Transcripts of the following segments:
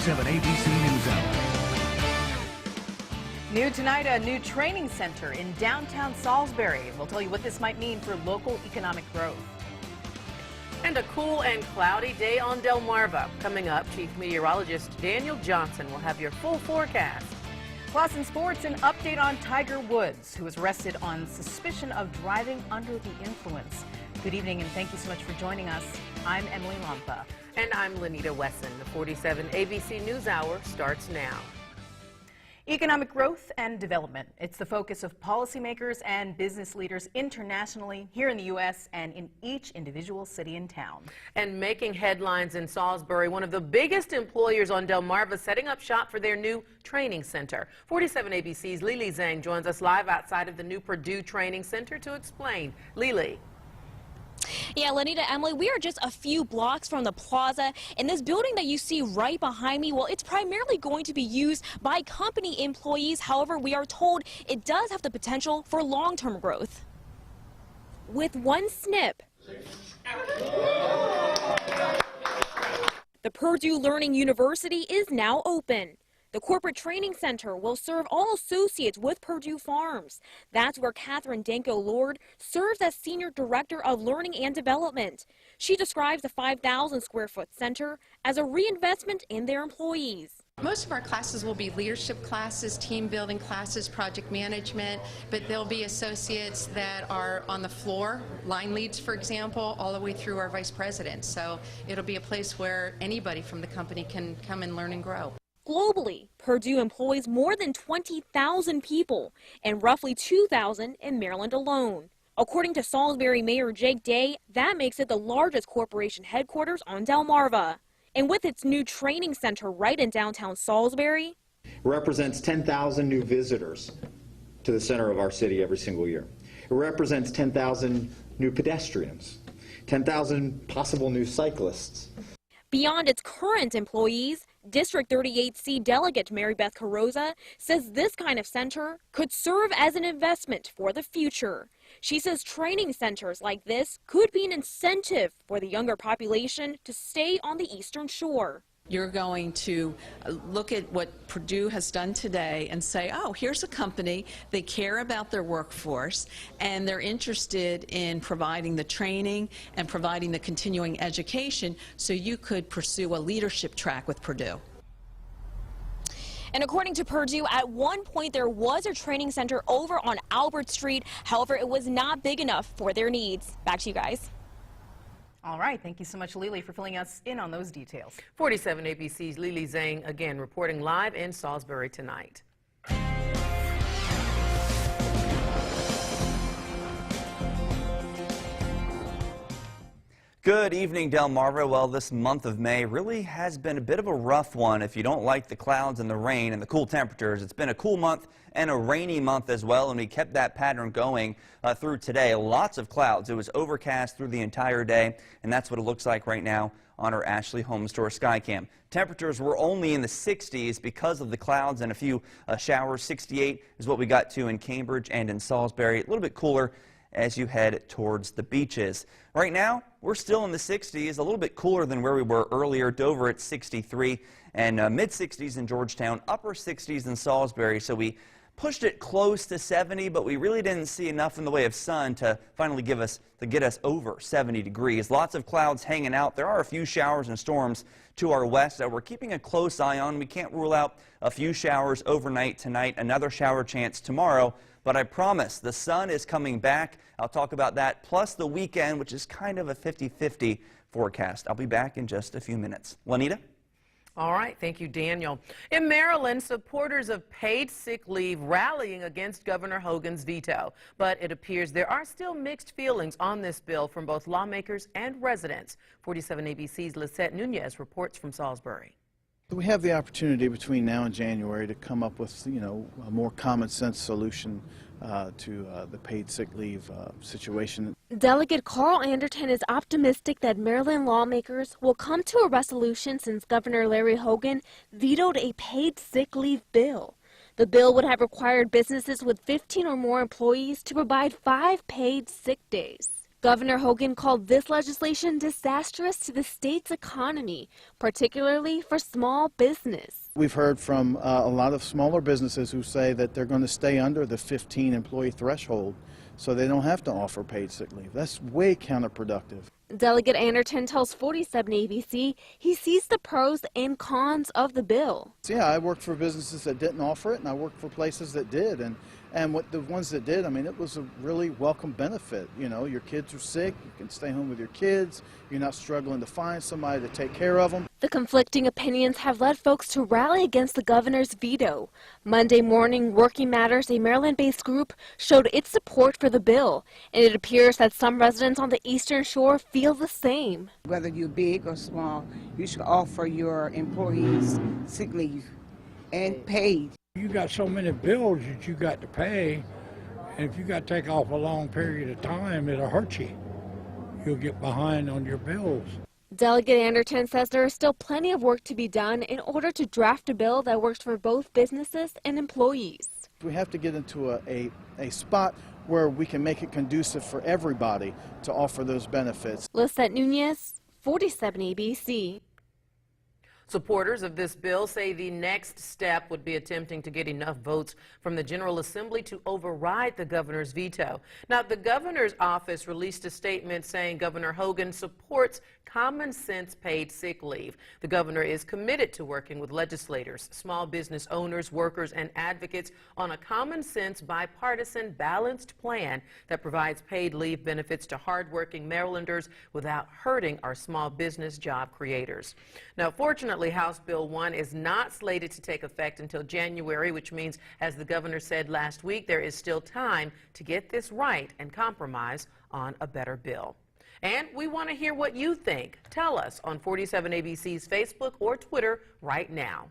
47 ABC News Hour. New tonight, a new training center in downtown Salisbury. We'll tell you what this might mean for local economic growth. And a cool and cloudy day on Delmarva. Coming up, Chief Meteorologist Daniel Johnson will have your full forecast. Plus in sports, an update on Tiger Woods, who was arrested on suspicion of driving under the influence. Good evening and thank you so much for joining us. I'm Emily Lampa. And I'm Lenita Wesson. The 47 ABC News Hour starts now. Economic growth and development. It's the focus of policymakers and business leaders internationally, here in the U.S. and in each individual city and town. And making headlines in Salisbury, one of the biggest employers on Delmarva setting up shop for their new training center. 47 ABC's Lili Zhang joins us live outside of the new Purdue Training Center to explain. Lili. Yeah, Lenita, Emily, we are just a few blocks from the plaza, and this building that you see right behind me, well, it's primarily going to be used by company employees. However, we are told it does have the potential for long-term growth. With one snip, the Purdue Learning University is now open. The corporate training center will serve all associates with Purdue Farms. That's where Catherine Danko-Lord serves as Senior Director of Learning and Development. She describes the 5,000 square foot center as a reinvestment in their employees. Most of our classes will be leadership classes, team building classes, project management, but there'll be associates that are on the floor, line leads, for example, all the way through our vice president. So it'll be a place where anybody from the company can come and learn and grow. Globally, Purdue employs more than 20,000 people and roughly 2,000 in Maryland alone. According to Salisbury Mayor Jake Day, that makes it the largest corporation headquarters on Delmarva. And with its new training center right in downtown Salisbury, it represents 10,000 new visitors to the center of our city every single year. It represents 10,000 new pedestrians, 10,000 possible new cyclists. Beyond its current employees, District 38C Delegate Mary Beth Carroza says this kind of center could serve as an investment for the future. She says training centers like this could be an incentive for the younger population to stay on the Eastern Shore. You're going to look at what Purdue has done today and say, oh, here's a company, they care about their workforce, and they're interested in providing the training and providing the continuing education, so you could pursue a leadership track with Purdue. And according to Purdue, at one point there was a training center over on Albert Street. However, it was not big enough for their needs. Back to you guys. All right. Thank you so much, Lili, for filling us in on those details. 47 ABC's Lili Zhang again reporting live in Salisbury tonight. Good evening, Delmarva. Well, this month of May really has been a bit of a rough one if you don't like the clouds and the rain and the cool temperatures. It's been a cool month and a rainy month as well, and we kept that pattern going through today. Lots of clouds. It was overcast through the entire day, and that's what it looks like right now on our Ashley Home Store Skycam. Temperatures were only in the 60s because of the clouds and a few showers. 68 is what we got to in Cambridge and in Salisbury. A little bit cooler as you head towards the beaches. Right now, we're still in the 60s, a little bit cooler than where we were earlier. Dover at 63 and mid-60s in Georgetown, upper 60s in Salisbury. So we pushed it close to 70, but we really didn't see enough in the way of sun to finally get us over 70 degrees. Lots of clouds hanging out. There are a few showers and storms to our west that we're keeping a close eye on. We can't rule out a few showers overnight tonight, another shower chance tomorrow. But I promise the sun is coming back. I'll talk about that, plus the weekend, which is kind of a 50-50 forecast. I'll be back in just a few minutes. Juanita? All right. Thank you, Daniel. In Maryland, supporters of paid sick leave rallying against Governor Hogan's veto. But it appears there are still mixed feelings on this bill from both lawmakers and residents. 47 ABC's Lisette Nunez reports from Salisbury. We have the opportunity between now and January to come up with, a more common sense solution to the paid sick leave situation. Delegate Carl Anderton is optimistic that Maryland lawmakers will come to a resolution since Governor Larry Hogan vetoed a paid sick leave bill. The bill would have required businesses with 15 or more employees to provide 5 paid sick days. Governor Hogan called this legislation disastrous to the state's economy, particularly for small business. We've heard from a lot of smaller businesses who say that they're going to stay under the 15 employee threshold so they don't have to offer paid sick leave. That's way counterproductive. Delegate Anderton tells 47 ABC he sees the pros and cons of the bill. Yeah, I worked for businesses that didn't offer it, and I worked for places that did. And what the ones that did, I mean, it was a really welcome benefit. You know, your kids are sick, you can stay home with your kids, you're not struggling to find somebody to take care of them. The conflicting opinions have led folks to rally against the governor's veto. Monday morning, Working Matters, a Maryland-based group, showed its support for the bill, and it appears that some residents on the Eastern Shore feel the same. Whether you're big or small, you should offer your employees sick leave and paid. You got so many bills that you got to pay, and if you got to take off a long period of time, it'll hurt you. You'll get behind on your bills. Delegate Anderton says there is still plenty of work to be done in order to draft a bill that works for both businesses and employees. We have to get into a spot where we can make it conducive for everybody to offer those benefits. Lisette Nunez, 47 ABC. Supporters of this bill say the next step would be attempting to get enough votes from the General Assembly to override the governor's veto. Now, the governor's office released a statement saying Governor Hogan supports common sense paid sick leave. The governor is committed to working with legislators, small business owners, workers, and advocates on a common sense, bipartisan, balanced plan that provides paid leave benefits to hardworking Marylanders without hurting our small business job creators. Now, fortunately, House Bill 1 is not slated to take effect until January, which means, as the governor said last week, there is still time to get this right and compromise on a better bill. And we want to hear what you think. Tell us on 47 ABC's Facebook or Twitter right now.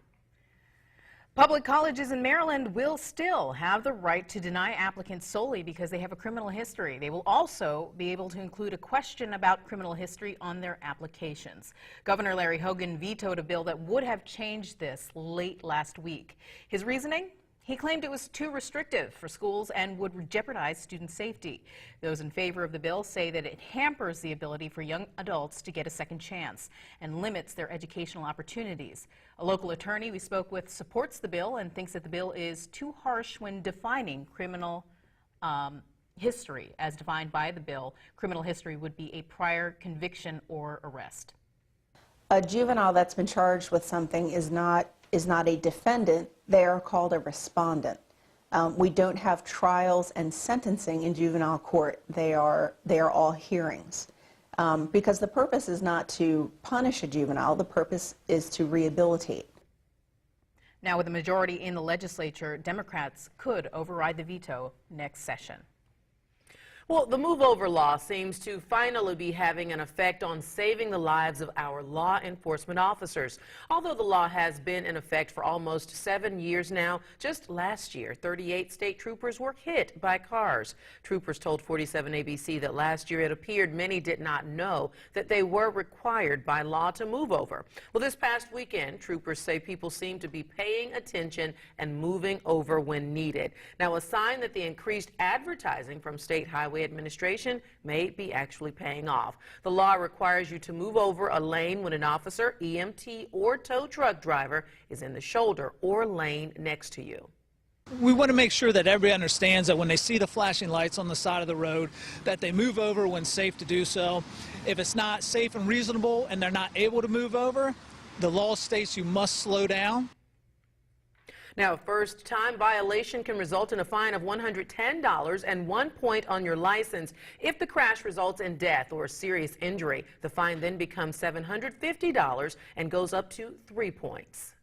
Public colleges in Maryland will still have the right to deny applicants solely because they have a criminal history. They will also be able to include a question about criminal history on their applications. Governor Larry Hogan vetoed a bill that would have changed this late last week. His reasoning? He claimed it was too restrictive for schools and would jeopardize student safety. Those in favor of the bill say that it hampers the ability for young adults to get a second chance and limits their educational opportunities. A local attorney we spoke with supports the bill and thinks that the bill is too harsh when defining criminal history. As defined by the bill, criminal history would be a prior conviction or arrest. A juvenile that's been charged with something is not a defendant. They are called a respondent. We don't have trials and sentencing in juvenile court. They are all hearings. Because the purpose is not to punish a juvenile, the purpose is to rehabilitate. Now, with a majority in the legislature, Democrats could override the veto next session. Well, the Move Over law seems to finally be having an effect on saving the lives of our law enforcement officers. Although the law has been in effect for almost 7 years now, just last year, 38 state troopers were hit by cars. Troopers told 47 ABC that last year it appeared many did not know that they were required by law to move over. Well, this past weekend, troopers say people seem to be paying attention and moving over when needed. Now, a sign that the increased advertising from state highway administration may be actually paying off. The law requires you to move over a lane when an officer, EMT, or tow truck driver is in the shoulder or lane next to you. We want to make sure that everybody understands that when they see the flashing lights on the side of the road, that they move over when safe to do so. If it's not safe and reasonable and they're not able to move over, the law states you must slow down. Now, a first-time violation can result in a fine of $110 and 1 point on your license. If the crash results in death or serious injury, the fine then becomes $750 and goes up to 3 points.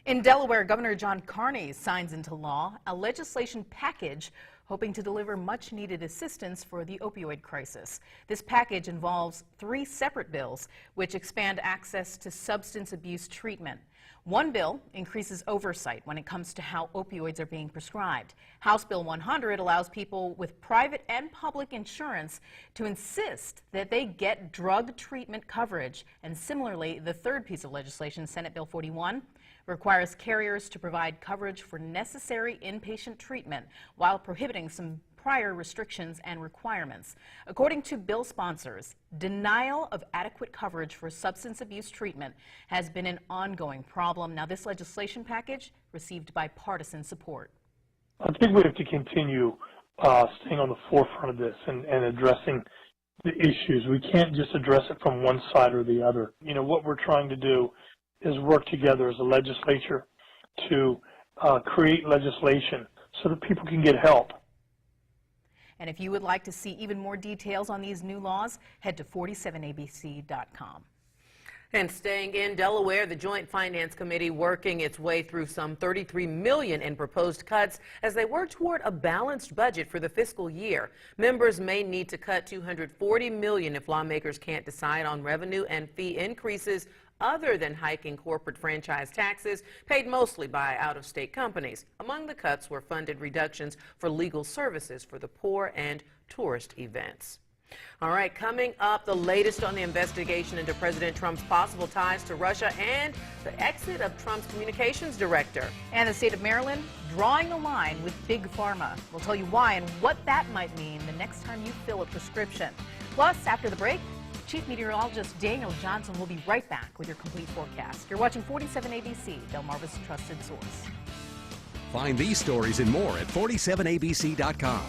In Delaware, Governor John Carney signs into law a legislation package hoping to deliver much-needed assistance for the opioid crisis. This package involves 3 separate bills which expand access to substance abuse treatment. One bill increases oversight when it comes to how opioids are being prescribed. House Bill 100 allows people with private and public insurance to insist that they get drug treatment coverage. And similarly, the third piece of legislation, Senate Bill 41, requires carriers to provide coverage for necessary inpatient treatment while prohibiting some prior restrictions and requirements. According to bill sponsors, denial of adequate coverage for substance abuse treatment has been an ongoing problem. Now, this legislation package received bipartisan support. I think we have to continue staying on the forefront of this and addressing the issues. We can't just address it from one side or the other. You know, what we're trying to do is work together as a legislature to create legislation so that people can get help. And if you would like to see even more details on these new laws, head to 47abc.com. And staying in Delaware, the Joint Finance Committee working its way through some $33 million in proposed cuts as they work toward a balanced budget for the fiscal year. Members may need to cut $240 million if lawmakers can't decide on revenue and fee increases other than hiking corporate franchise taxes paid mostly by out-of-state companies. Among the cuts were funded reductions for legal services for the poor and tourist events. All right, coming up, the latest on the investigation into President Trump's possible ties to Russia and the exit of Trump's communications director. And the state of Maryland drawing the line with Big Pharma. We'll tell you why and what that might mean the next time you fill a prescription. Plus, after the break, Chief Meteorologist Daniel Johnson will be right back with your complete forecast. You're watching 47 ABC, Delmarva's trusted source. Find these stories and more at 47abc.com.